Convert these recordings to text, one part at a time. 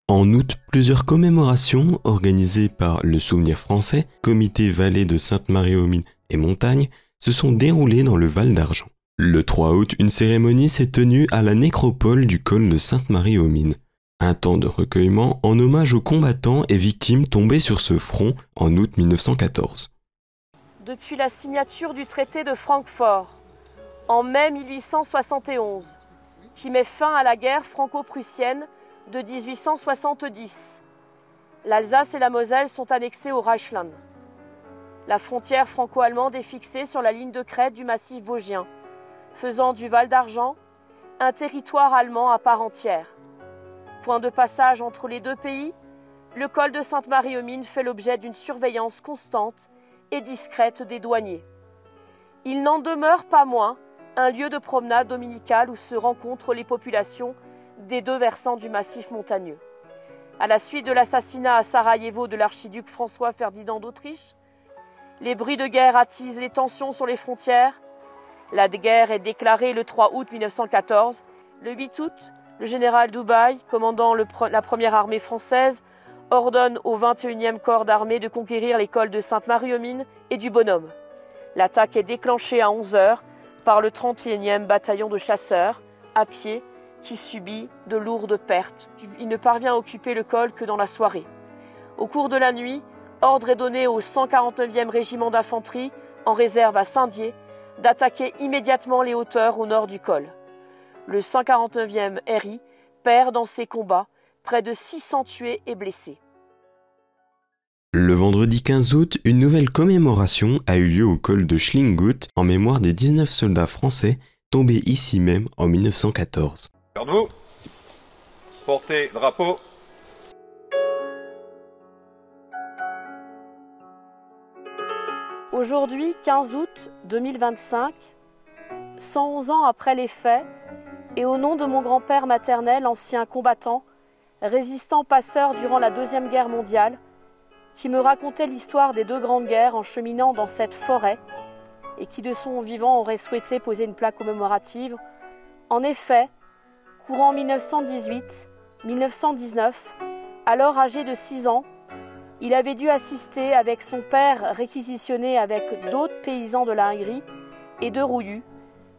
En août, plusieurs commémorations organisées par le Souvenir français, Comité Vallée de Sainte-Marie-aux-Mines et Montagne, se sont déroulées dans le Val d'Argent. Le 3 août, une cérémonie s'est tenue à la nécropole du col de Sainte-Marie-aux-Mines. Un temps de recueillement en hommage aux combattants et victimes tombés sur ce front en août 1914. Depuis la signature du traité de Francfort, en mai 1871, qui met fin à la guerre franco-prussienne de 1870, l'Alsace et la Moselle sont annexées au Reichsland. La frontière franco-allemande est fixée sur la ligne de crête du massif vosgien, faisant du Val d'Argent un territoire allemand à part entière. Point de passage entre les deux pays, le col de Sainte-Marie-aux-Mines fait l'objet d'une surveillance constante et discrète des douaniers. Il n'en demeure pas moins un lieu de promenade dominicale où se rencontrent les populations des deux versants du massif montagneux. À la suite de l'assassinat à Sarajevo de l'archiduc François Ferdinand d'Autriche, les bruits de guerre attisent les tensions sur les frontières. La guerre est déclarée le 3 août 1914. Le 8 août, le général Dubail, commandant la première armée française, ordonne au 21e corps d'armée de conquérir les cols de Sainte-Marie-aux-Mines et du Bonhomme. L'attaque est déclenchée à 11h par le 31e bataillon de chasseurs, à pied, qui subit de lourdes pertes. Il ne parvient à occuper le col que dans la soirée. Au cours de la nuit, ordre est donné au 149e régiment d'infanterie, en réserve à Saint-Dié, d'attaquer immédiatement les hauteurs au nord du col. Le 149e RI perd dans ces combats près de 600 tués et blessés. Le vendredi 15 août, une nouvelle commémoration a eu lieu au col de Schlingut en mémoire des 19 soldats français tombés ici même en 1914. Garde-vous, portez drapeau. Aujourd'hui, 15 août 2025, 111 ans après les faits, et au nom de mon grand-père maternel, ancien combattant, résistant passeur durant la Deuxième Guerre mondiale, qui me racontait l'histoire des deux grandes guerres en cheminant dans cette forêt, et qui de son vivant aurait souhaité poser une plaque commémorative. En effet, courant 1918-1919, alors âgé de 6 ans, il avait dû assister avec son père réquisitionné avec d'autres paysans de la Hongrie et de Rouillu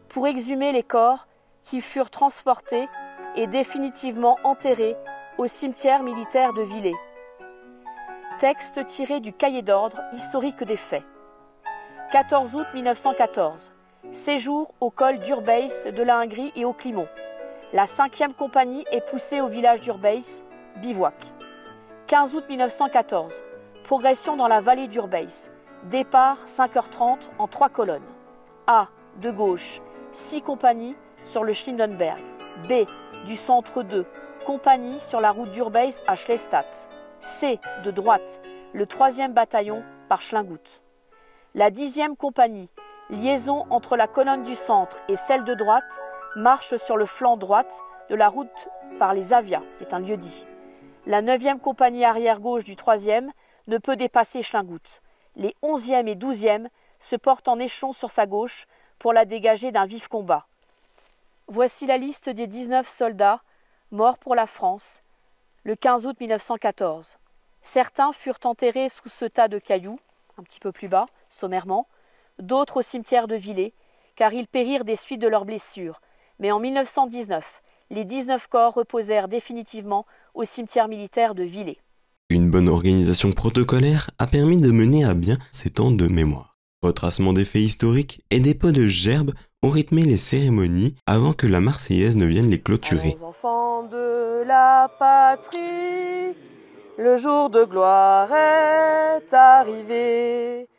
pour exhumer les corps qui furent transportés et définitivement enterrés au cimetière militaire de Villers. Texte tiré du cahier d'ordre historique des faits. 14 août 1914. Séjour au col d'Urbeis de la Hongrie et au Climont. La 5e compagnie est poussée au village d'Urbeis, bivouac. 15 août 1914. Progression dans la vallée d'Urbeis. Départ 5h30 en 3 colonnes. A. De gauche, 6 compagnies sur le Schlindenberg. B. Du centre 2, compagnie sur la route d'Urbeis à Schlestatt. C. De droite, le 3e bataillon par Schlingut. La 10e compagnie, liaison entre la colonne du centre et celle de droite, marche sur le flanc droite de la route par les Avias, qui est un lieu-dit. La 9e compagnie arrière-gauche du 3e ne peut dépasser Schlingut. Les 11e et 12e se portent en échelon sur sa gauche pour la dégager d'un vif combat. Voici la liste des 19 soldats morts pour la France le 15 août 1914. Certains furent enterrés sous ce tas de cailloux, un petit peu plus bas, sommairement, d'autres au cimetière de Villers, car ils périrent des suites de leurs blessures. Mais en 1919, les 19 corps reposèrent définitivement au cimetière militaire de Villers. Une bonne organisation protocolaire a permis de mener à bien ces temps de mémoire. Retracement des faits historiques et des pots de gerbes ont rythmé les cérémonies avant que la Marseillaise ne vienne les clôturer. Aux enfants de la patrie, le jour de gloire est arrivé.